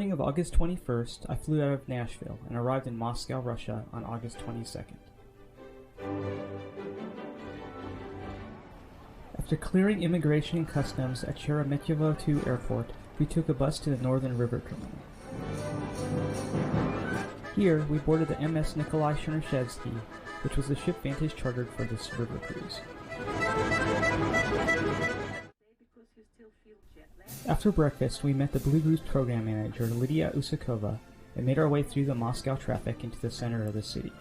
morning of August 21st, I flew out of Nashville and arrived in Moscow, Russia on August 22nd. After clearing immigration and customs at Sheremetyevo II Airport, we took a bus to the Northern River Terminal. Here, we boarded the MS Nikolai Chernyshevsky, which was the ship Vantage chartered for this river cruise. After breakfast, we met the Blue Route program manager, Lydia Usakova, and made our way through the Moscow traffic into the center of the city.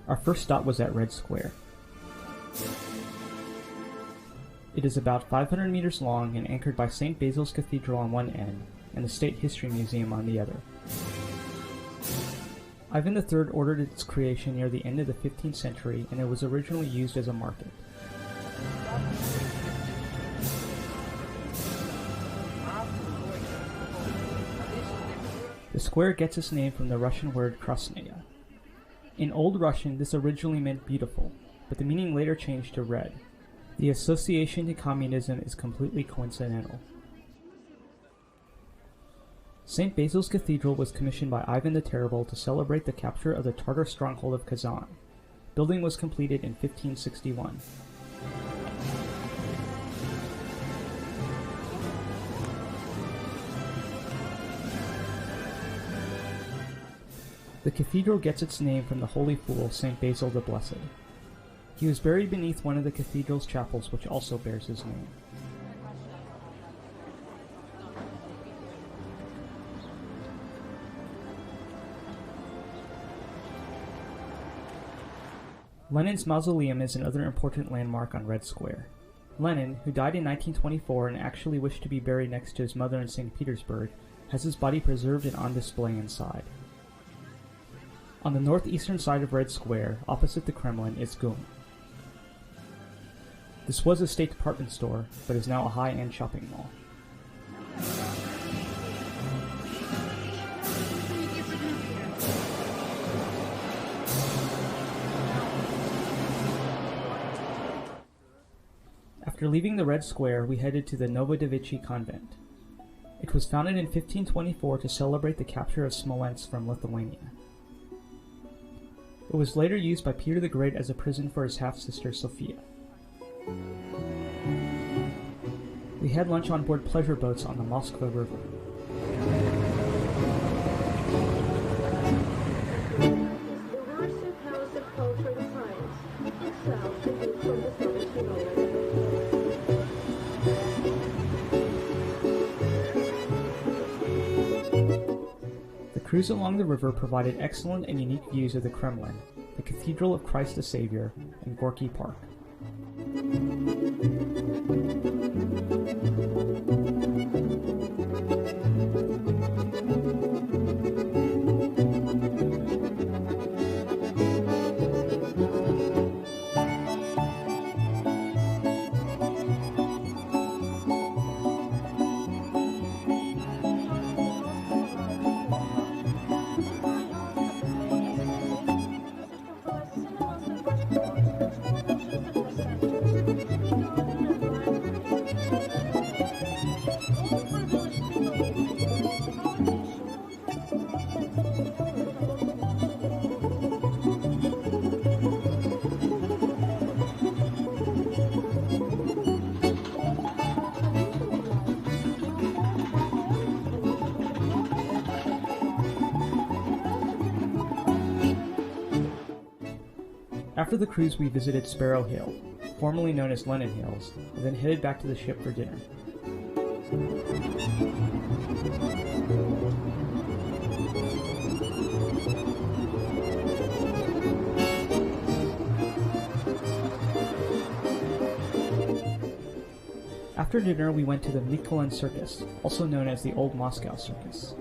Our first stop was at Red Square. It is about 500 meters long and anchored by St. Basil's Cathedral on one end and the State History Museum on the other. Ivan III ordered its creation near the end of the 15th century, and it was originally used as a market. The square gets its name from the Russian word krasnaya. In Old Russian, this originally meant beautiful, but the meaning later changed to red. The association to communism is completely coincidental. St. Basil's Cathedral was commissioned by Ivan the Terrible to celebrate the capture of the Tatar stronghold of Kazan. Building was completed in 1561. The cathedral gets its name from the holy fool St. Basil the Blessed. He was buried beneath one of the cathedral's chapels, which also bears his name. Lenin's mausoleum is another important landmark on Red Square. Lenin, who died in 1924 and actually wished to be buried next to his mother in St. Petersburg, has his body preserved and on display inside. On the northeastern side of Red Square, opposite the Kremlin, is GUM. This was a State Department store, but is now a high-end shopping mall. After leaving the Red Square, we headed to the Novodevichy Convent. It was founded in 1524 to celebrate the capture of Smolensk from Lithuania. It was later used by Peter the Great as a prison for his half-sister Sophia. We had lunch on board pleasure boats on the Moskva River. The cruise along the river provided excellent and unique views of the Kremlin, the Cathedral of Christ the Savior, and Gorky Park. After the cruise, we visited Sparrow Hill, formerly known as Lenin Hills, and then headed back to the ship for dinner. After dinner, we went to the Nikolin Circus, also known as the Old Moscow Circus.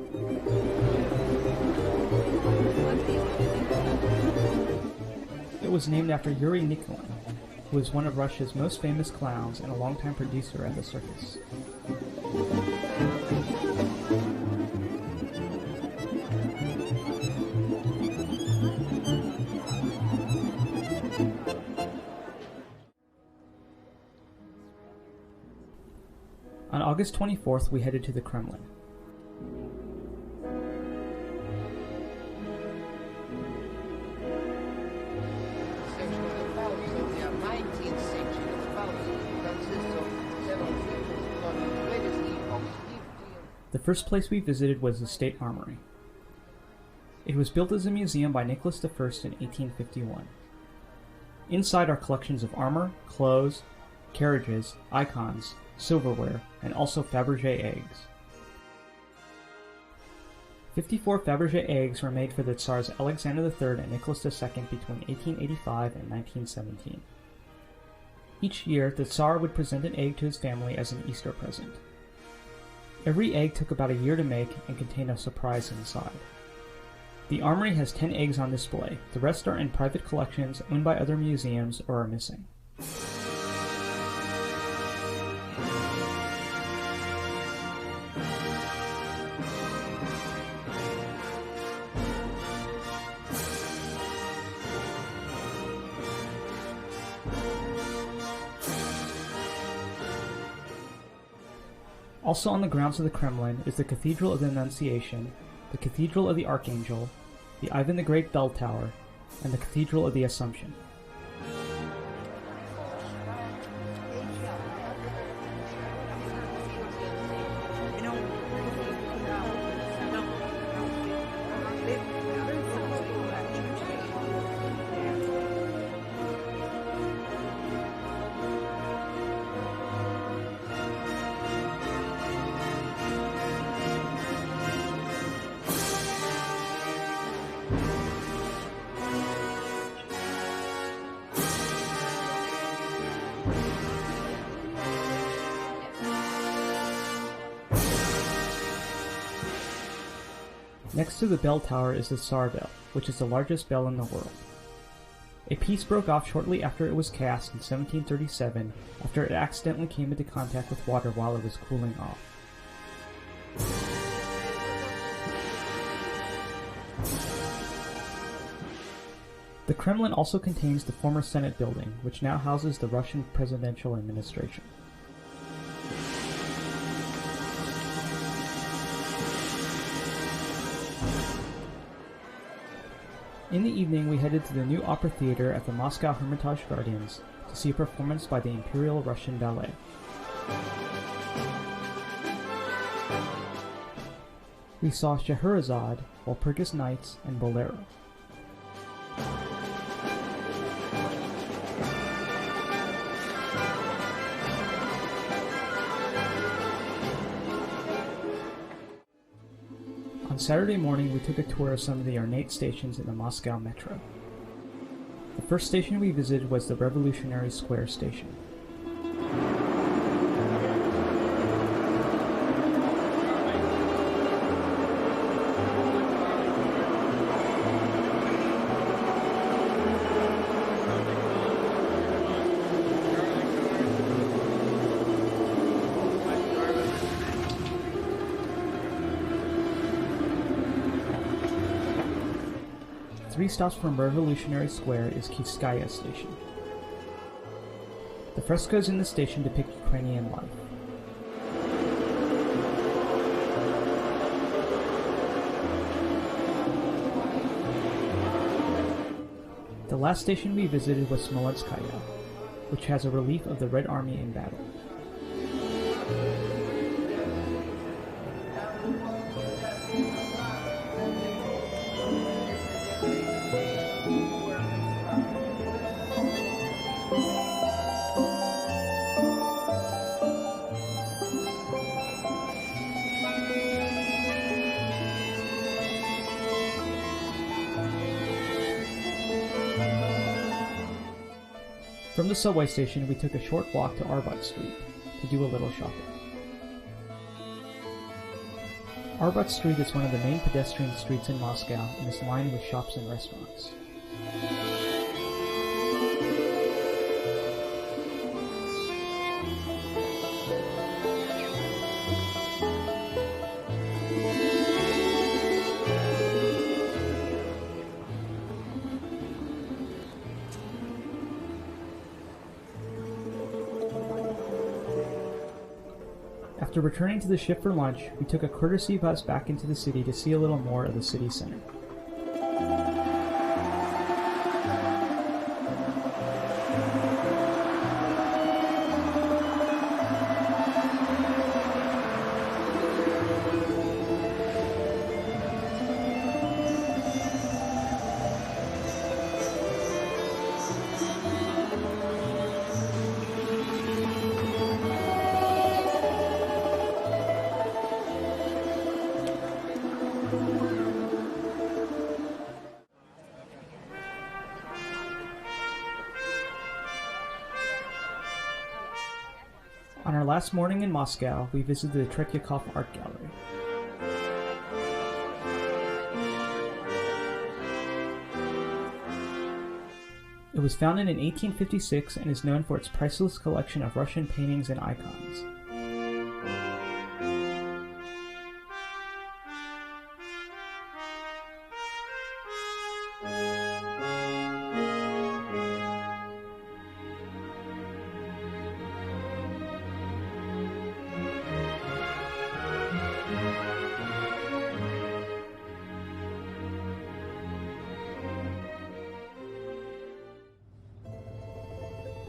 It was named after Yuri Nikolin, who was one of Russia's most famous clowns and a longtime producer at the circus. On August 24th, we headed to the Kremlin. The first place we visited was the State Armory. It was built as a museum by Nicholas I in 1851. Inside are collections of armor, clothes, carriages, icons, silverware, and also Fabergé eggs. 54 Fabergé eggs were made for the Tsars Alexander III and Nicholas II between 1885 and 1917. Each year, the Tsar would present an egg to his family as an Easter present. Every egg took about a year to make and contained a surprise inside. The armory has 10 eggs on display. The rest are in private collections owned by other museums or are missing. Also on the grounds of the Kremlin is the Cathedral of the Annunciation, the Cathedral of the Archangel, the Ivan the Great Bell Tower, and the Cathedral of the Assumption. Next to the bell tower is the Tsar Bell, which is the largest bell in the world. A piece broke off shortly after it was cast in 1737 after it accidentally came into contact with water while it was cooling off. The Kremlin also contains the former Senate building, which now houses the Russian presidential administration. In the evening, we headed to the new opera theater at the Moscow Hermitage Gardens to see a performance by the Imperial Russian Ballet. We saw Scheherazade, Walpurgis Nights, and Bolero. On Saturday morning, we took a tour of some of the ornate stations in the Moscow Metro. The first station we visited was the Revolutionary Square station. Three stops from Revolutionary Square is Kivskaya Station. The frescoes in the station depict Ukrainian life. The last station we visited was Smolenskaya, which has a relief of the Red Army in battle. From the subway station, we took a short walk to Arbat Street to do a little shopping. Arbat Street is one of the main pedestrian streets in Moscow and is lined with shops and restaurants. After returning to the ship for lunch, we took a courtesy bus back into the city to see a little more of the city center. On our last morning in Moscow, we visited the Tretyakov Art Gallery. It was founded in 1856 and is known for its priceless collection of Russian paintings and icons.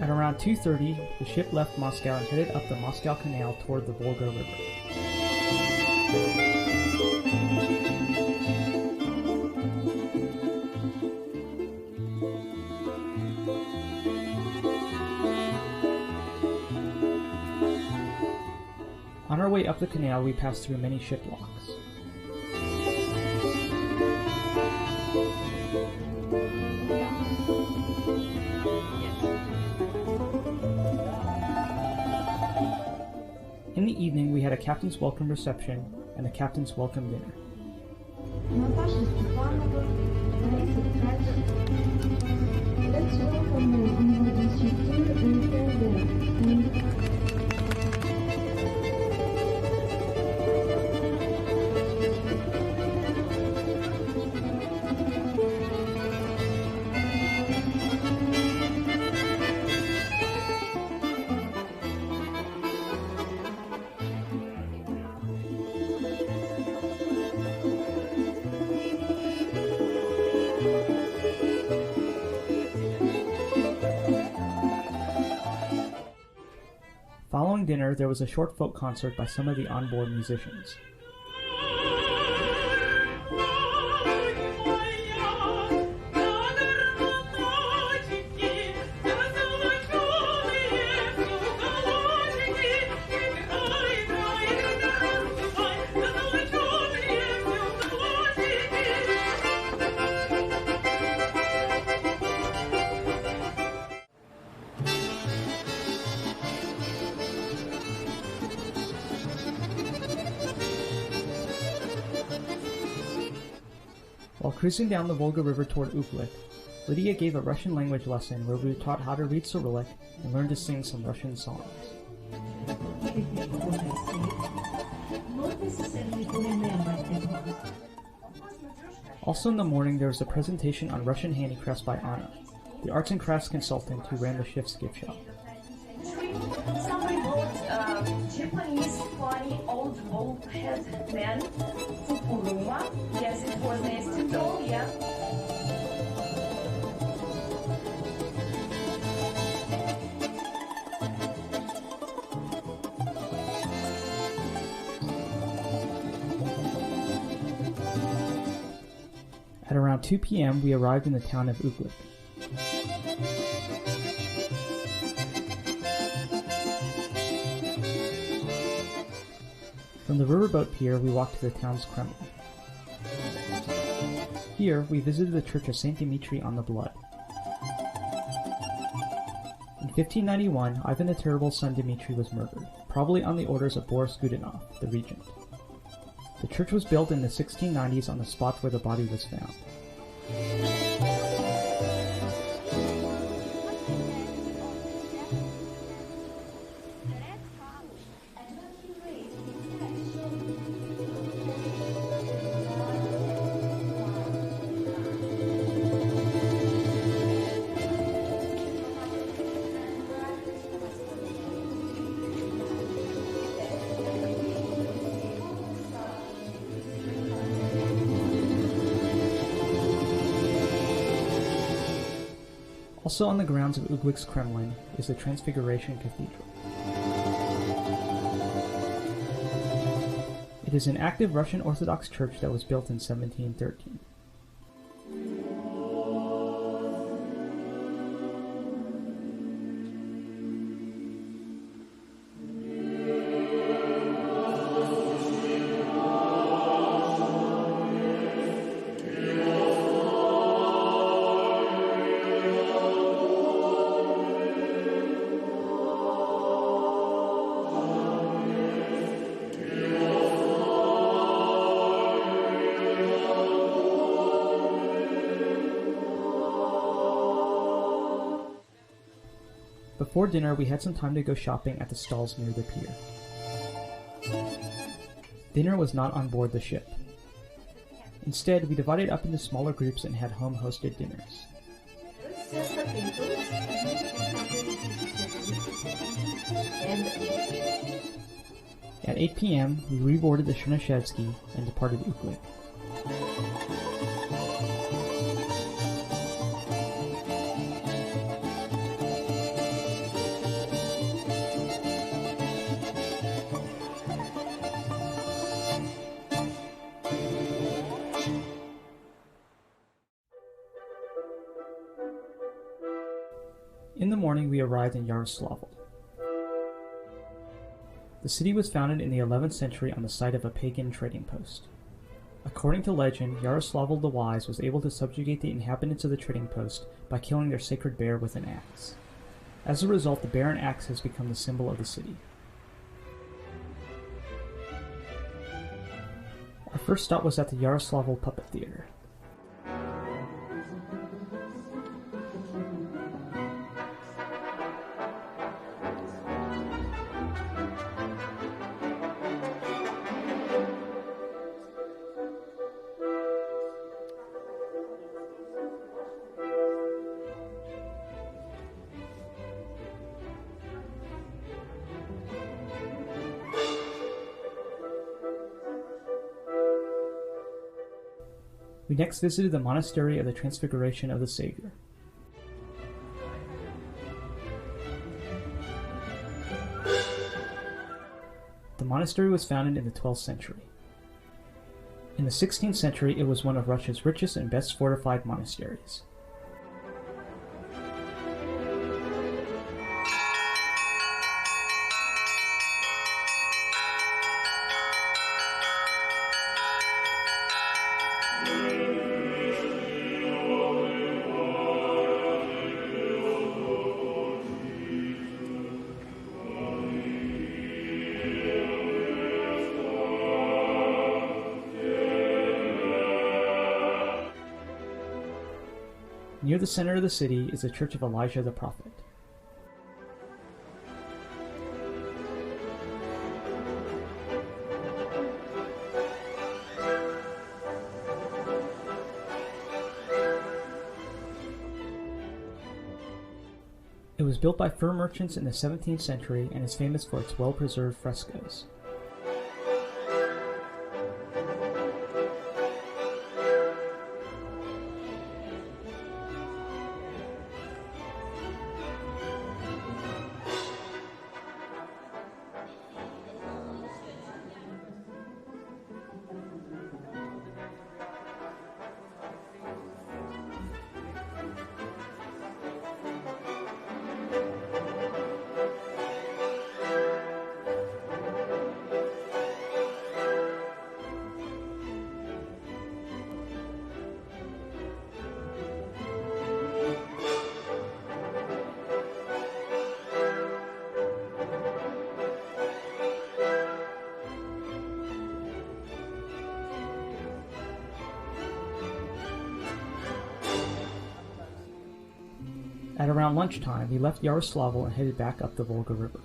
At around 2:30, the ship left Moscow and headed up the Moscow Canal toward the Volga River. On our way up the canal, we passed through many ship locks. In the evening, we had a captain's welcome reception and a captain's welcome dinner. Natasha Stepanova, Larissa Tkach. Let's welcome them in the instructor and further. Following dinner, there was a short folk concert by some of the onboard musicians. While cruising down the Volga River toward Uklik, Lydia gave a Russian language lesson where we were taught how to read Cyrillic and learned to sing some Russian songs. Also in the morning, there was a presentation on Russian handicrafts by Anna, the arts and crafts consultant who ran the ship's gift shop. Somebody bought Japanese funny old bald head man, Fukuruma. Yes, it was nesting doll, yeah. At around 2 p.m., we arrived in the town of Uklik. From the riverboat pier, we walked to the town's Kremlin. Here, we visited the church of St. Dimitri on the Blood. In 1591, Ivan the Terrible's son Dmitri was murdered, probably on the orders of Boris Godunov, the regent. The church was built in the 1690s on the spot where the body was found. Also on the grounds of Uglik's Kremlin is the Transfiguration Cathedral. It is an active Russian Orthodox church that was built in 1713. Before dinner, we had some time to go shopping at the stalls near the pier. Dinner was not on board the ship. Instead, we divided up into smaller groups and had home-hosted dinners. At 8 p.m., we reboarded the Chernyshevsky and departed Uklik. In the morning, we arrived in Yaroslavl. The city was founded in the 11th century on the site of a pagan trading post. According to legend, Yaroslavl the Wise was able to subjugate the inhabitants of the trading post by killing their sacred bear with an axe. As a result, the bear and axe has become the symbol of the city. Our first stop was at the Yaroslavl Puppet Theater. We next visited the Monastery of the Transfiguration of the Savior. The monastery was founded in the 12th century. In the 16th century, it was one of Russia's richest and best fortified monasteries. Near the center of the city is the Church of Elijah the Prophet. It was built by fur merchants in the 17th century and is famous for its well-preserved frescoes. At around lunchtime, we left Yaroslavl and headed back up the Volga River.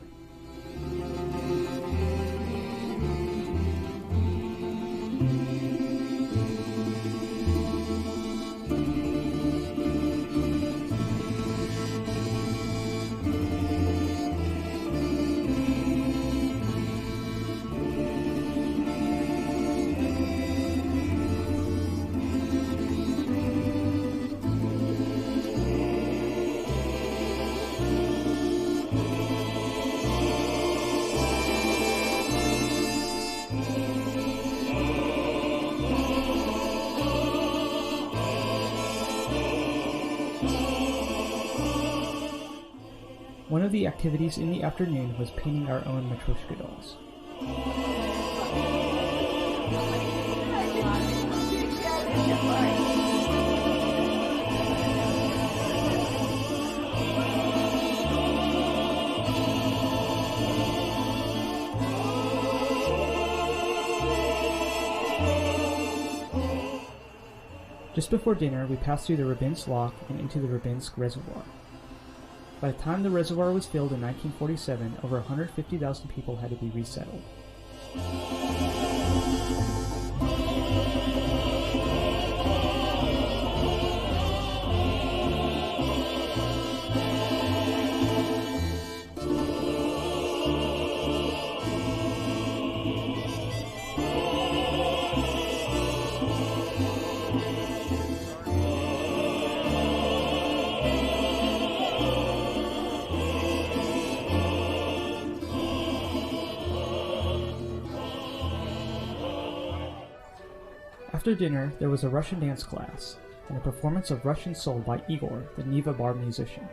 One of the activities in the afternoon was painting our own Matryoshka dolls. Just before dinner, we passed through the Rybinsk Lock and into the Rybinsk Reservoir. By the time the reservoir was filled in 1947, over 150,000 people had to be resettled. After dinner, there was a Russian dance class, and a performance of Russian Soul by Igor, the Neva bar musician.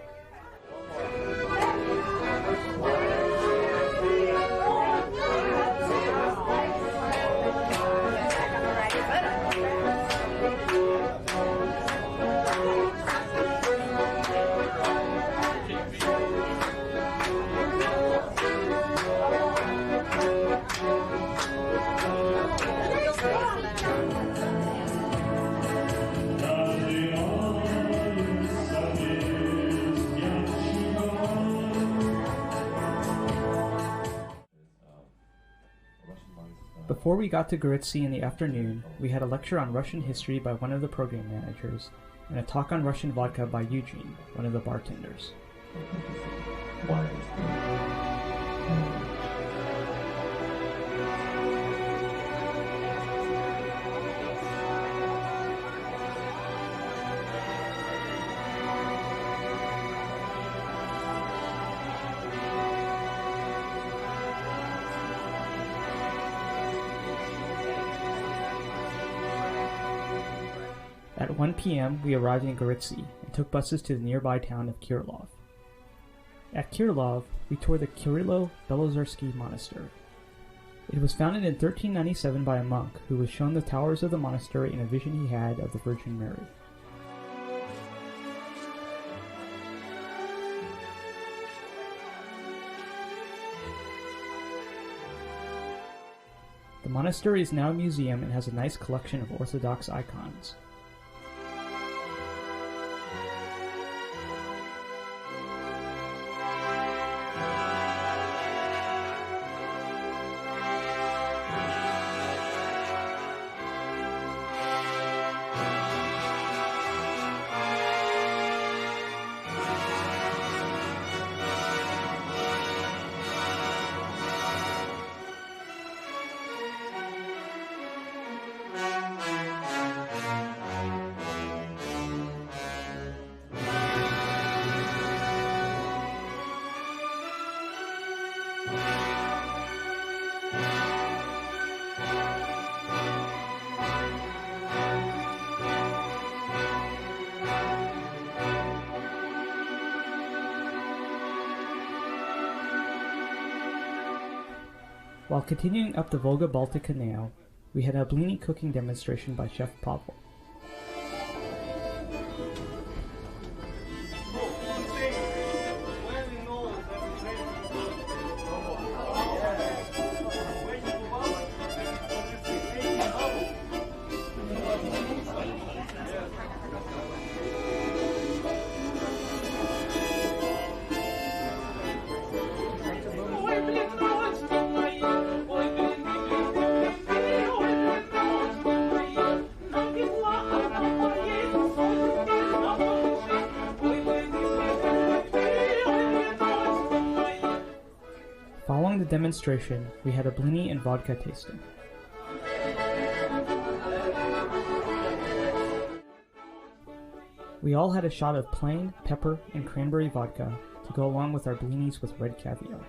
Before we got to Goritsi in the afternoon, we had a lecture on Russian history by one of the program managers, and a talk on Russian vodka by Eugene, one of the bartenders. At 1 p.m., we arrived in Goritsi and took buses to the nearby town of Kirilov. At Kirilov, we toured the Kirilo-Belozersky Monastery. It was founded in 1397 by a monk who was shown the towers of the monastery in a vision he had of the Virgin Mary. The monastery is now a museum and has a nice collection of Orthodox icons. While continuing up the Volga-Baltic Canal, we had a blini cooking demonstration by Chef Pavel. Following the demonstration, we had a blini and vodka tasting. We all had a shot of plain, pepper, and cranberry vodka to go along with our blinis with red caviar.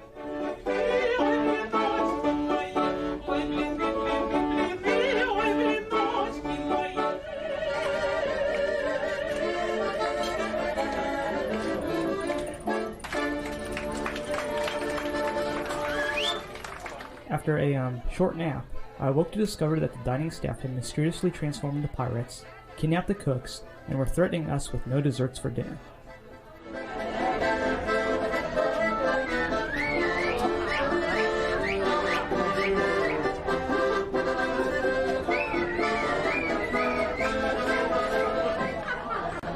After a short nap, I awoke to discover that the dining staff had mysteriously transformed into pirates, kidnapped the cooks, and were threatening us with no desserts for dinner.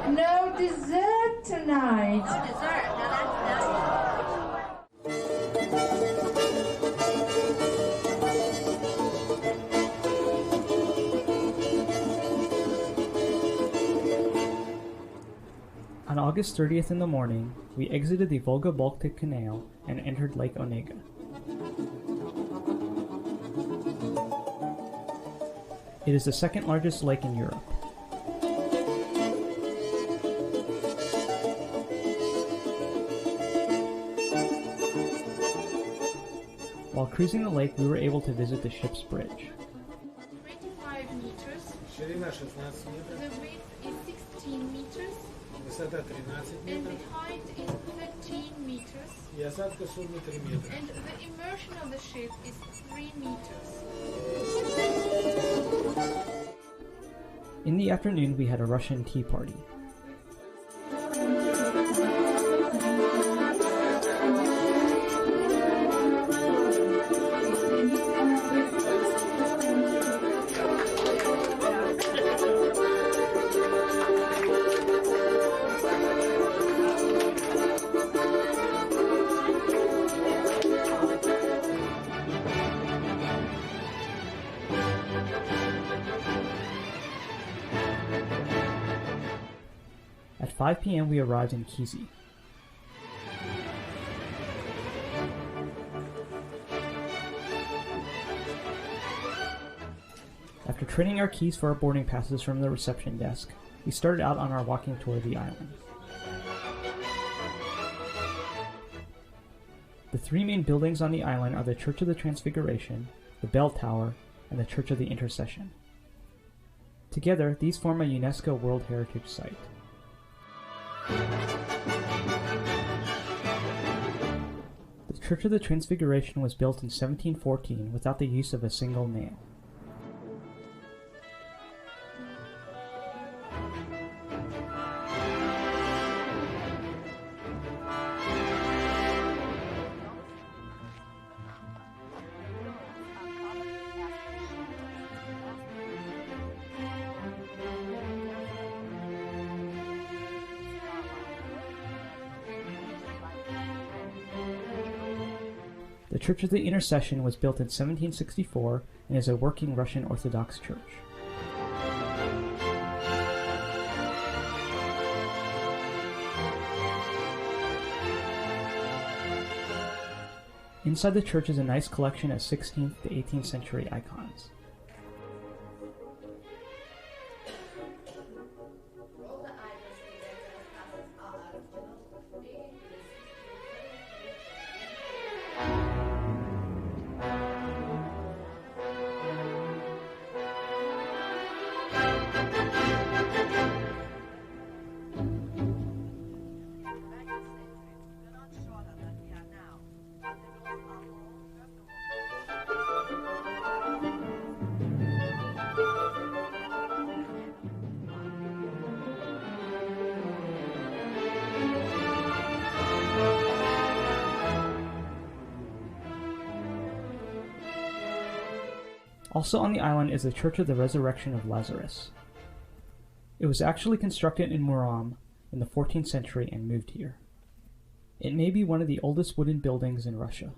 No dessert tonight. No dessert. Now August 30th in the morning, we exited the Volga-Baltic Canal and entered Lake Onega. It is the second largest lake in Europe. While cruising the lake, we were able to visit the ship's bridge. 25 meters. Ширина 16 метров, The width is 16 meters. высота 13 And метров the height is 13 meters. и осадка судна 3 метра. And the immersion of the ship is 3 meters. In the afternoon, we had a Russian tea party. At 5 p.m. we arrived in Kizi. After trading our keys for our boarding passes from the reception desk, we started out on our walking tour of the island. The three main buildings on the island are the Church of the Transfiguration, the Bell Tower, and the Church of the Intercession. Together, these form a UNESCO World Heritage Site. The Church of the Transfiguration was built in 1714 without the use of a single nail. The Church of the Intercession was built in 1764 and is a working Russian Orthodox church. Inside the church is a nice collection of 16th to 18th century icons. Also on the island is the Church of the Resurrection of Lazarus. It was actually constructed in Murom in the 14th century and moved here. It may be one of the oldest wooden buildings in Russia.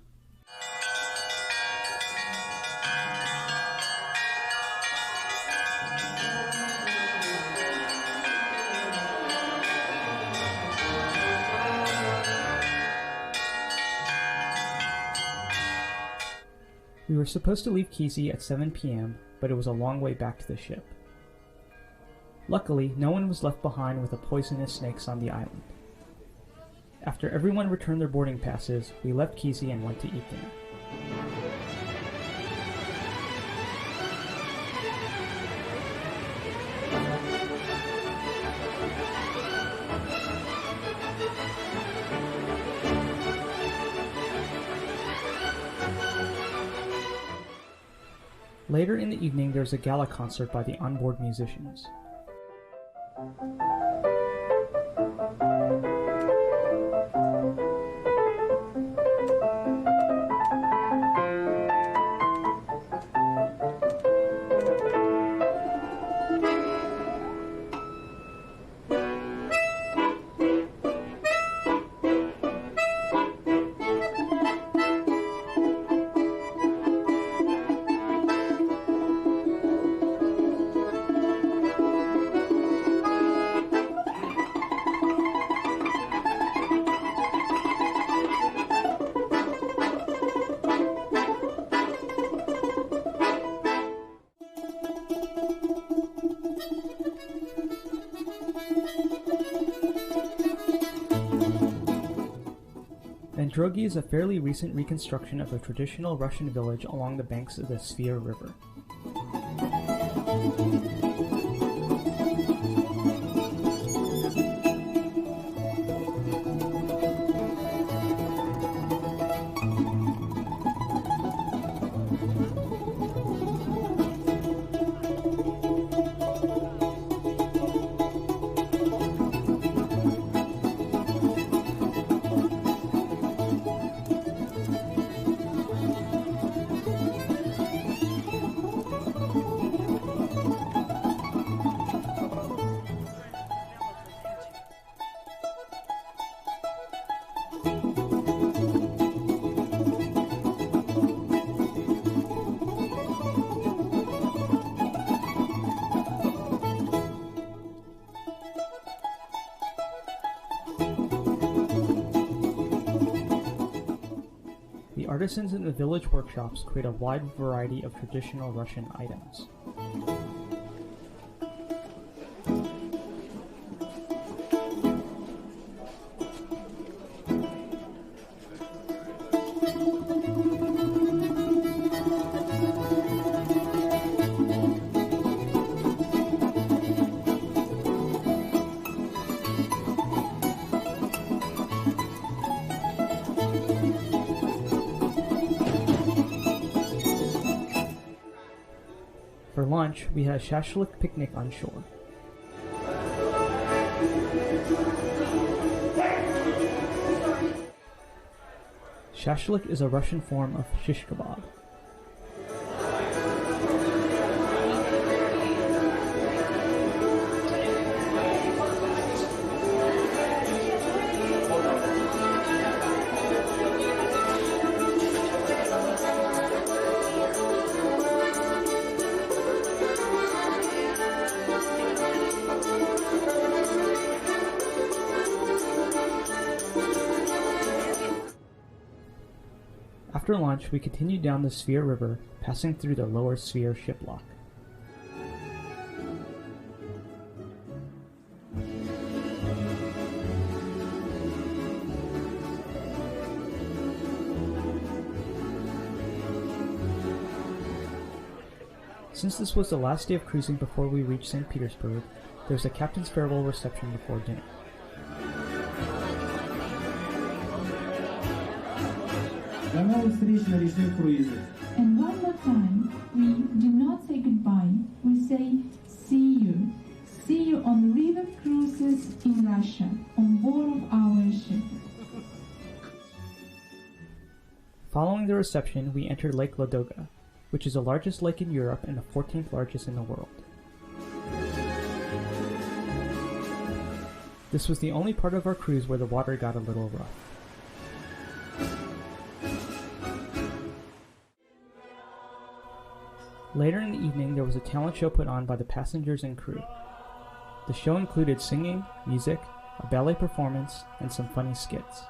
We were supposed to leave Kizi at 7 p.m., but it was a long way back to the ship. Luckily, no one was left behind with the poisonous snakes on the island. After everyone returned their boarding passes, we left Kizi and went to eat dinner. Later in the evening, there's a gala concert by the onboard musicians. Androgi is a fairly recent reconstruction of a traditional Russian village along the banks of the Svir River. The artisans in the village workshops create a wide variety of traditional Russian items. For lunch, we had a shashlik picnic on shore. Shashlik is a Russian form of shish kebab. After lunch, we continued down the Svir River, passing through the lower Svir ship lock. Since this was the last day of cruising before we reached St. Petersburg, there was a captain's farewell reception before dinner. And one more time, we do not say goodbye, we say see you. See you on river cruises in Russia, on board of our ship. Following the reception, we entered Lake Ladoga, which is the largest lake in Europe and the 14th largest in the world. This was the only part of our cruise where the water got a little rough. Later in the evening, there was a talent show put on by the passengers and crew. The show included singing, music, a ballet performance, and some funny skits.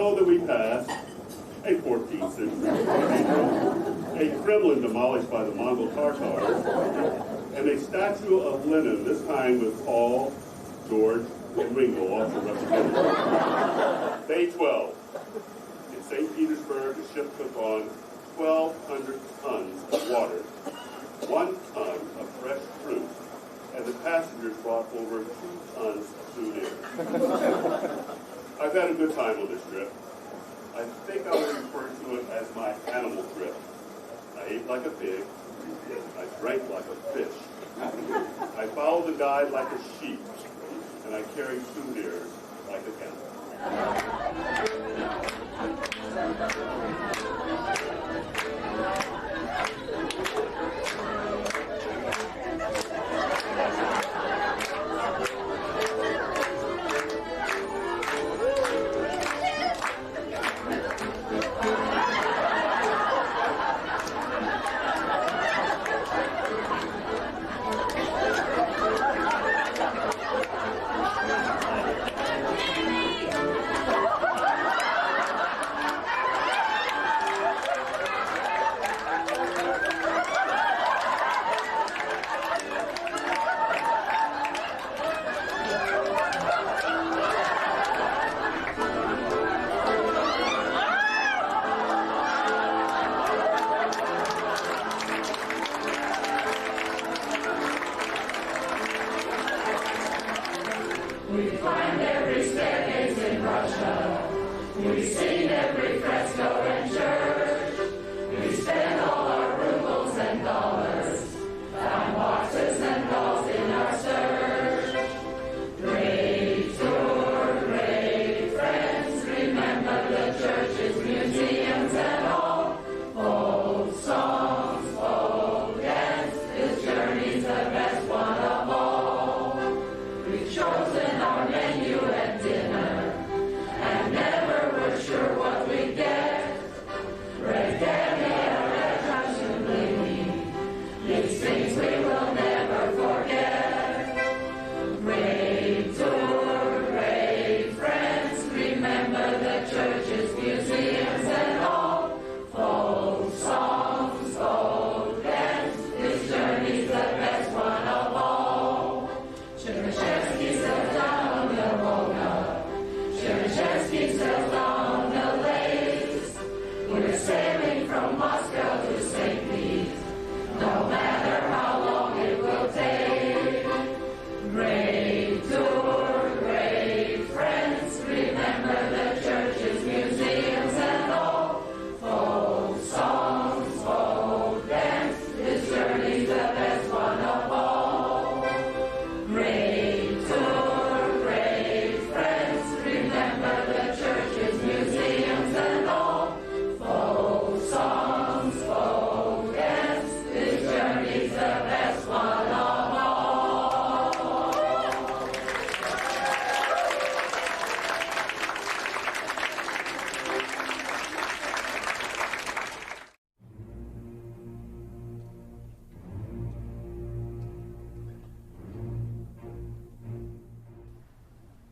know that we passed a 14th century cathedral, a Kremlin demolished by the Mongol Tartars, and a statue of Lenin, this time with Paul, George, and Ringo also represented. Day 12. In St. Petersburg, the ship took on 1,200 tons of water, 1 ton of fresh fruit, and the passengers brought over 2 tons of souvenirs. I've had a good time on this trip. I think I would refer to it as my animal trip. I ate like a pig. I drank like a fish. I followed the guide like a sheep. And I carried souvenirs like a camel.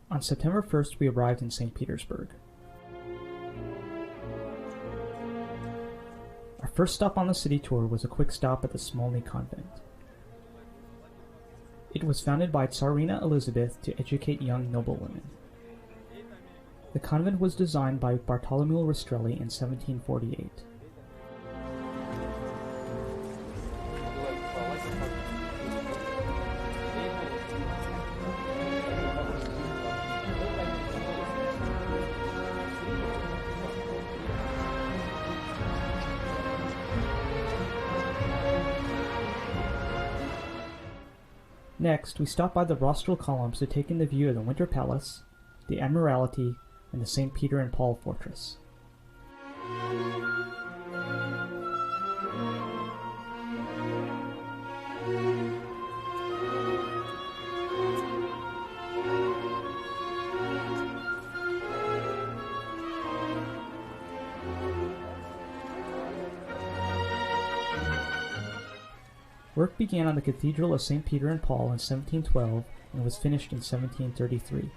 On September 1st, we arrived in St. Petersburg. Our first stop on the city tour was a quick stop at the Smolny Convent. It was founded by Tsarina Elizabeth to educate young noblewomen. The convent was designed by Bartolomeo Rastrelli in 1748. Next, we stopped by the rostral columns to take in the view of the Winter Palace, the Admiralty, and the St. Peter and Paul Fortress. Work began on the Cathedral of St. Peter and Paul in 1712 and was finished in 1733.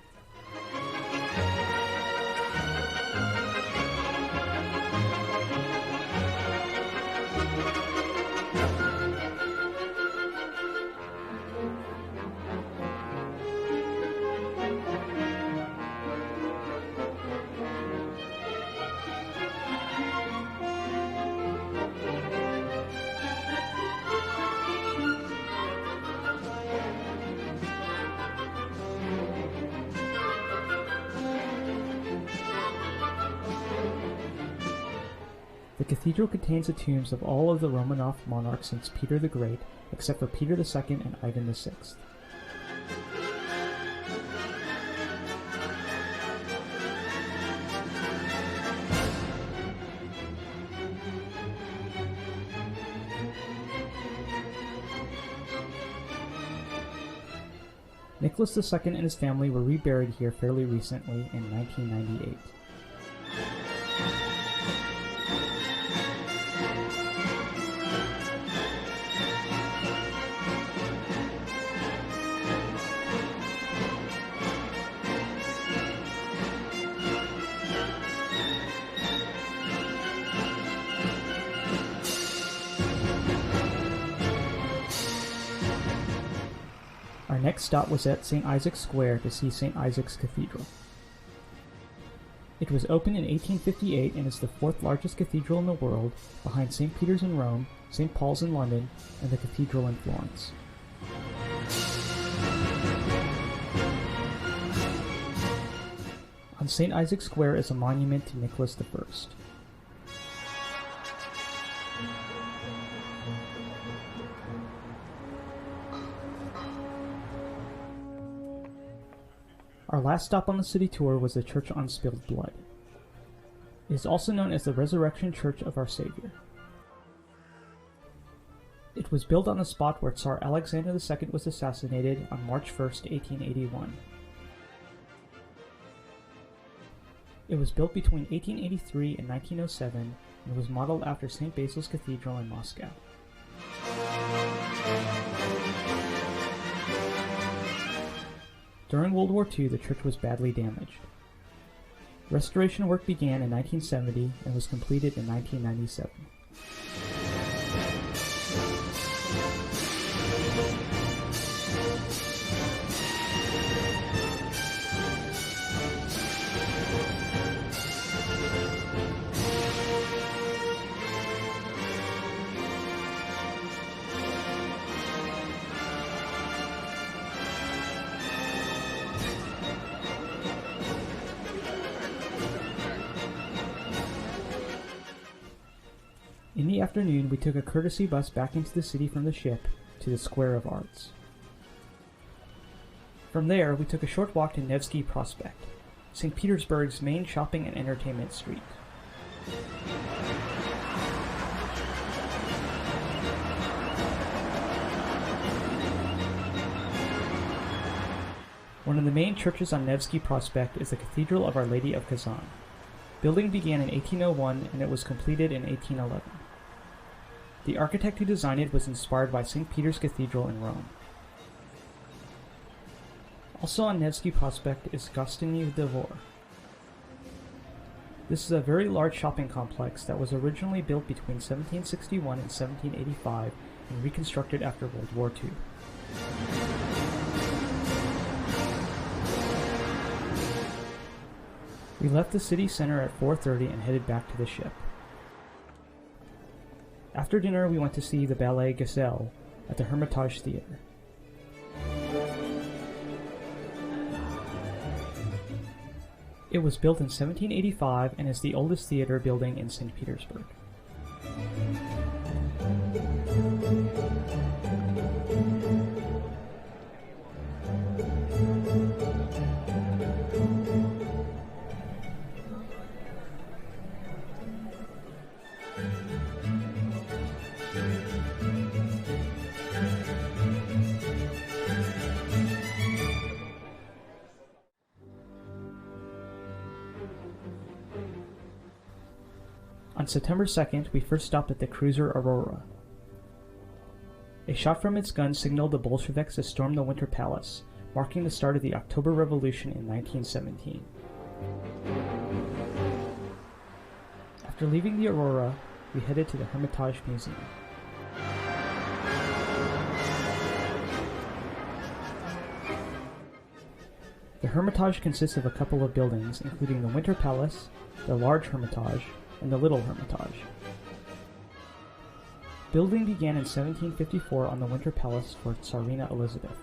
The cathedral contains the tombs of all of the Romanov monarchs since Peter the Great, except for Peter II and Ivan VI. Nicholas II and his family were reburied here fairly recently in 1998. Our next stop was at St. Isaac's Square to see St. Isaac's Cathedral. It was opened in 1858 and is the fourth largest cathedral in the world, behind St. Peter's in Rome, St. Paul's in London, and the Cathedral in Florence. On St. Isaac's Square is a monument to Nicholas I. Our last stop on the city tour was the Church on Spilled Blood. It is also known as the Resurrection Church of Our Savior. It was built on the spot where Tsar Alexander II was assassinated on March 1, 1881. It was built between 1883 and 1907 and was modeled after St. Basil's Cathedral in Moscow. During World War II, the church was badly damaged. Restoration work began in 1970 and was completed in 1997. In the afternoon, we took a courtesy bus back into the city from the ship to the Square of Arts. From there, we took a short walk to Nevsky Prospect, St. Petersburg's main shopping and entertainment street. One of the main churches on Nevsky Prospect is the Cathedral of Our Lady of Kazan. Building began in 1801 and it was completed in 1811. The architect who designed it was inspired by St. Peter's Cathedral in Rome. Also on Nevsky Prospect is Gostiny Dvor. This is a very large shopping complex that was originally built between 1761 and 1785 and reconstructed after World War II. We left the city center at 4:30 and headed back to the ship. After dinner, we went to see the ballet Gazelle at the Hermitage Theatre. It was built in 1785 and is the oldest theater building in St. Petersburg. On September 2nd, we first stopped at the cruiser Aurora. A shot from its gun signaled the Bolsheviks to storm the Winter Palace, marking the start of the October Revolution in 1917. After leaving the Aurora, we headed to the Hermitage Museum. The Hermitage consists of a couple of buildings, including the Winter Palace, the Large Hermitage, and the Little Hermitage. Building began in 1754 on the Winter Palace for Tsarina Elizabeth.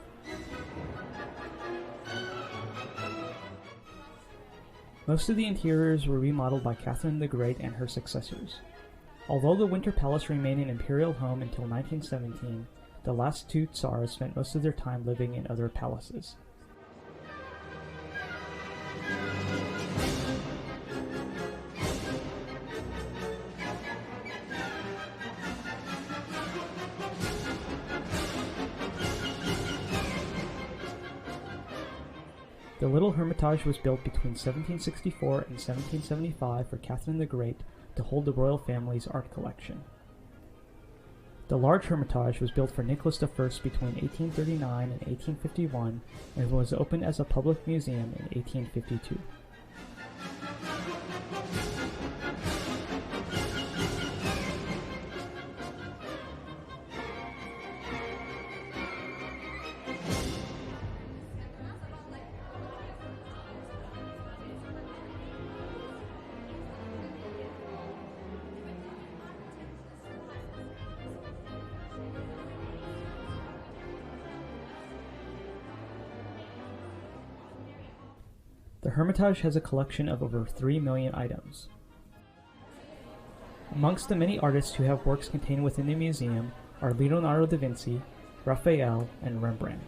Most of the interiors were remodeled by Catherine the Great and her successors. Although the Winter Palace remained an imperial home until 1917, the last two Tsars spent most of their time living in other palaces. The Little Hermitage was built between 1764 and 1775 for Catherine the Great to hold the royal family's art collection. The Large Hermitage was built for Nicholas I between 1839 and 1851 and was opened as a public museum in 1852. The Hermitage has a collection of over 3 million items. Amongst the many artists who have works contained within the museum are Leonardo da Vinci, Raphael, and Rembrandt.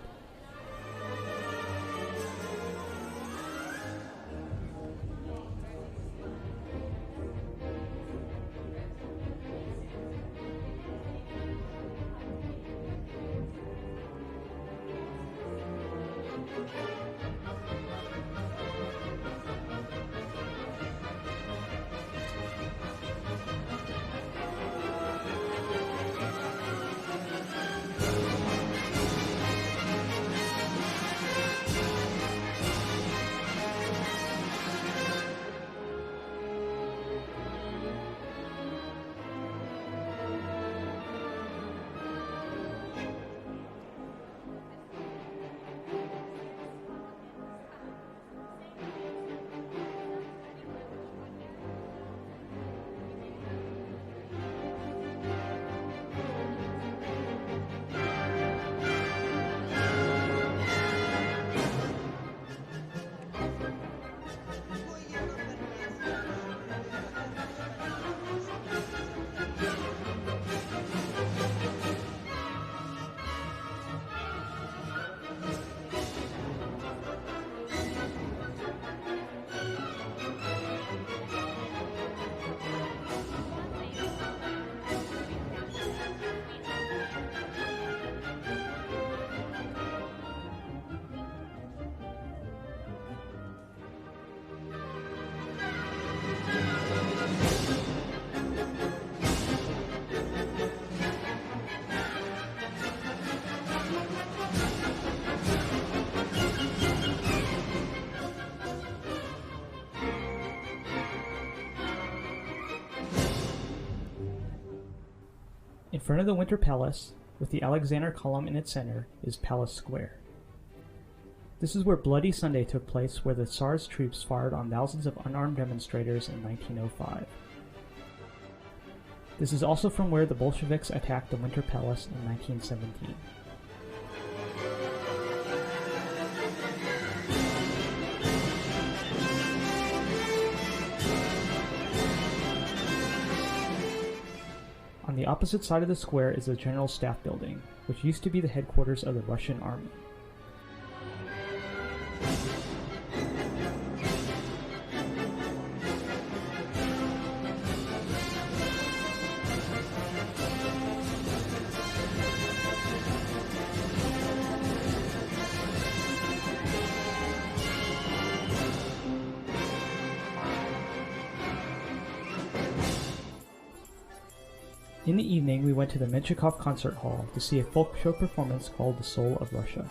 In front of the Winter Palace, with the Alexander Column in its center, is Palace Square. This is where Bloody Sunday took place, where the Tsar's troops fired on thousands of unarmed demonstrators in 1905. This is also from where the Bolsheviks attacked the Winter Palace in 1917. On the opposite side of the square is the General Staff Building, which used to be the headquarters of the Russian Army. In the evening, we went to the Menshikov Concert Hall to see a folk show performance called The Soul of Russia.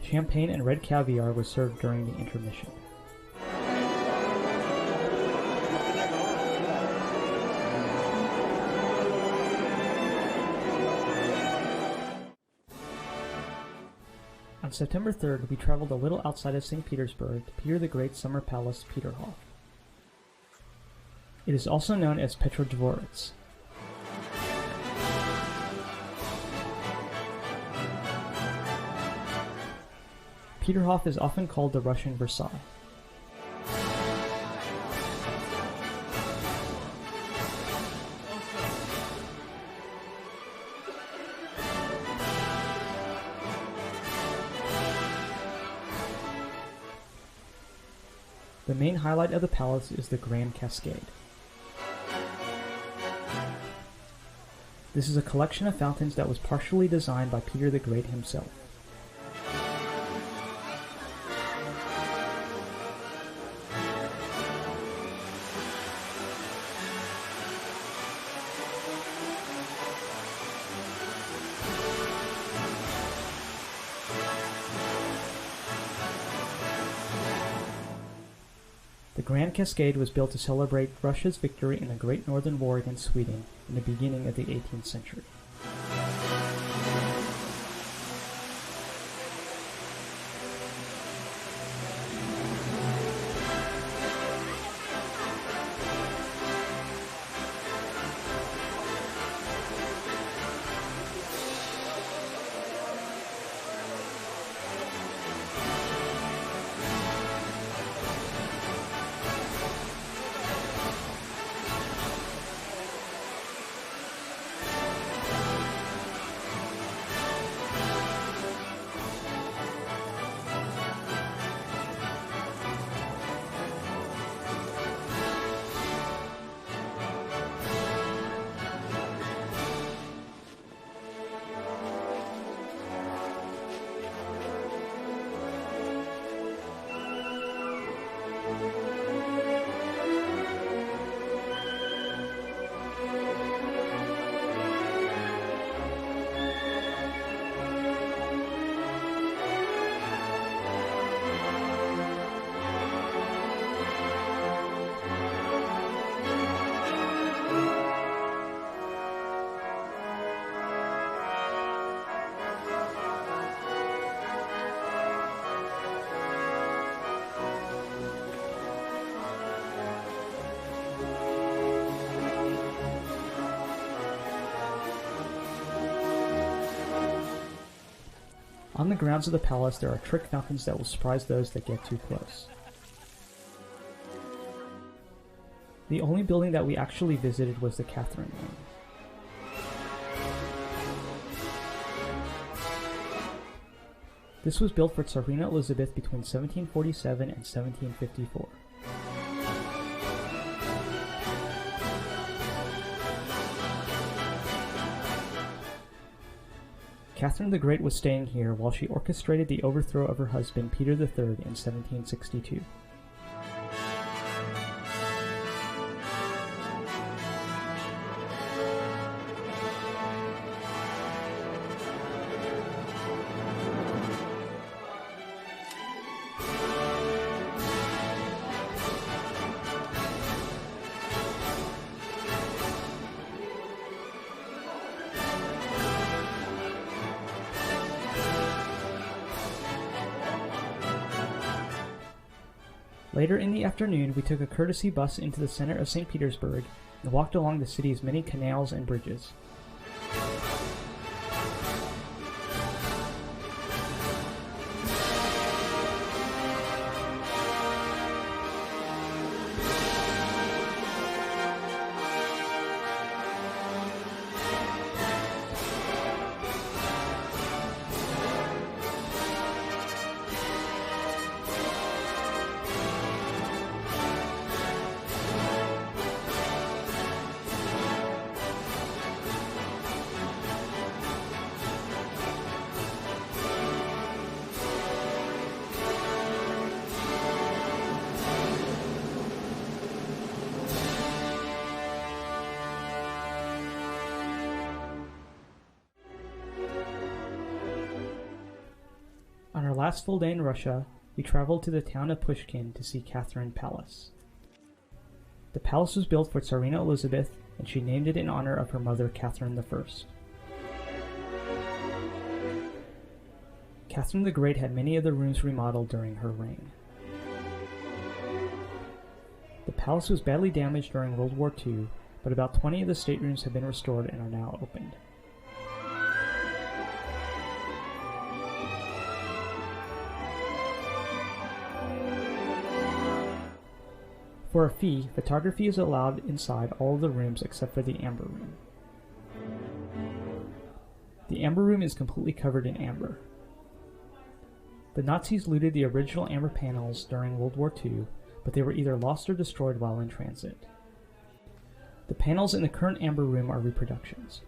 Champagne and red caviar was served during the intermission. On September 3rd, we traveled a little outside of St. Petersburg to Peter the Great's summer palace, Peterhof. It is also known as Petrodvorets. Peterhof is often called the Russian Versailles. The main highlight of the palace is the Grand Cascade. This is a collection of fountains that was partially designed by Peter the Great himself. The Grand Cascade was built to celebrate Russia's victory in the Great Northern War against Sweden in the beginning of the 18th century. On the grounds of the palace, there are trick fountains that will surprise those that get too close. The only building that we actually visited was the Catherine Wing. This was built for Tsarina Elizabeth between 1747 and 1754. Catherine the Great was staying here while she orchestrated the overthrow of her husband Peter III in 1762. Later in the afternoon, we took a courtesy bus into the center of St. Petersburg and walked along the city's many canals and bridges. On our last full day in Russia, we traveled to the town of Pushkin to see Catherine Palace. The palace was built for Tsarina Elizabeth, and she named it in honor of her mother Catherine I. Catherine the Great had many of the rooms remodeled during her reign. The palace was badly damaged during World War II, but about 20 of the staterooms have been restored and are now opened. For a fee, photography is allowed inside all of the rooms except for the amber room. The amber room is completely covered in amber. The Nazis looted the original amber panels during World War II, but they were either lost or destroyed while in transit. The panels in the current amber room are reproductions.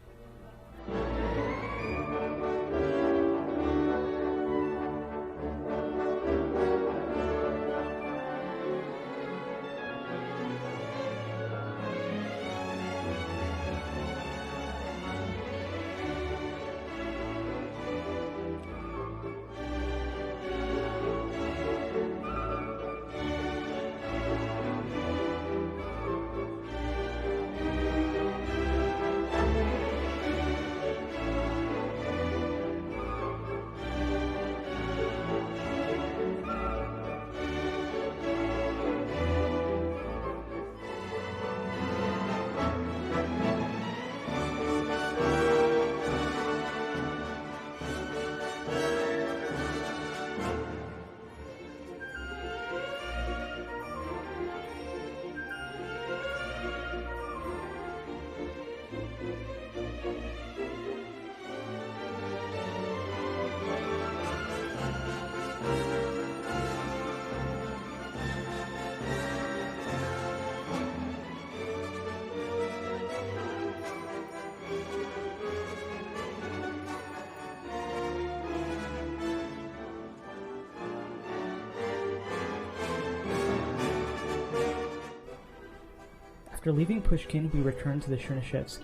After leaving Pushkin, we returned to the Chernyshevsky.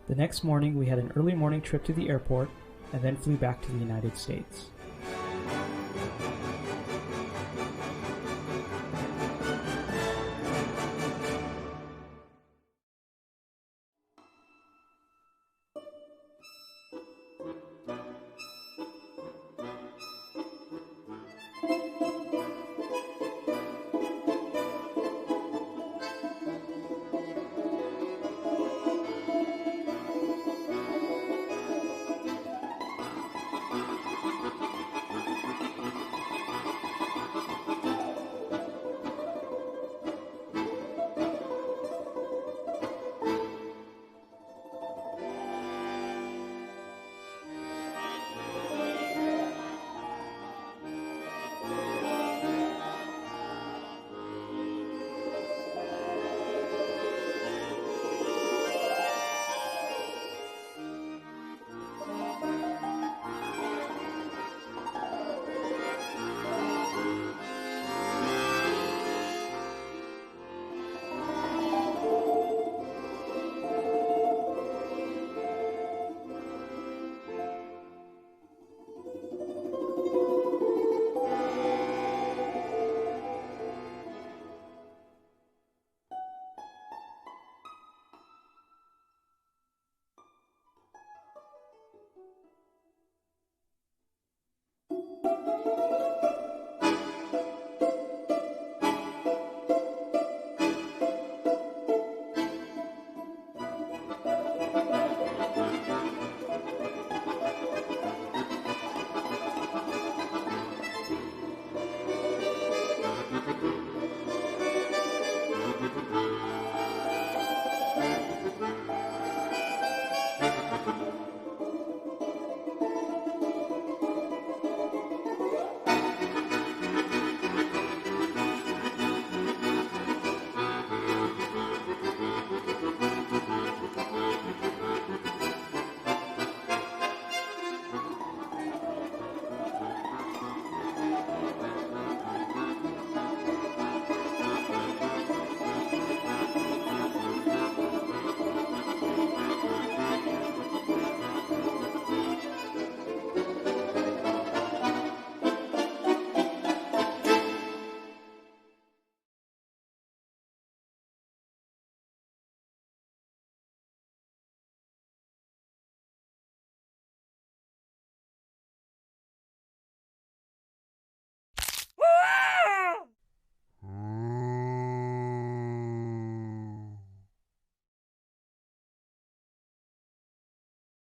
The next morning, we had an early morning trip to the airport and then flew back to the United States.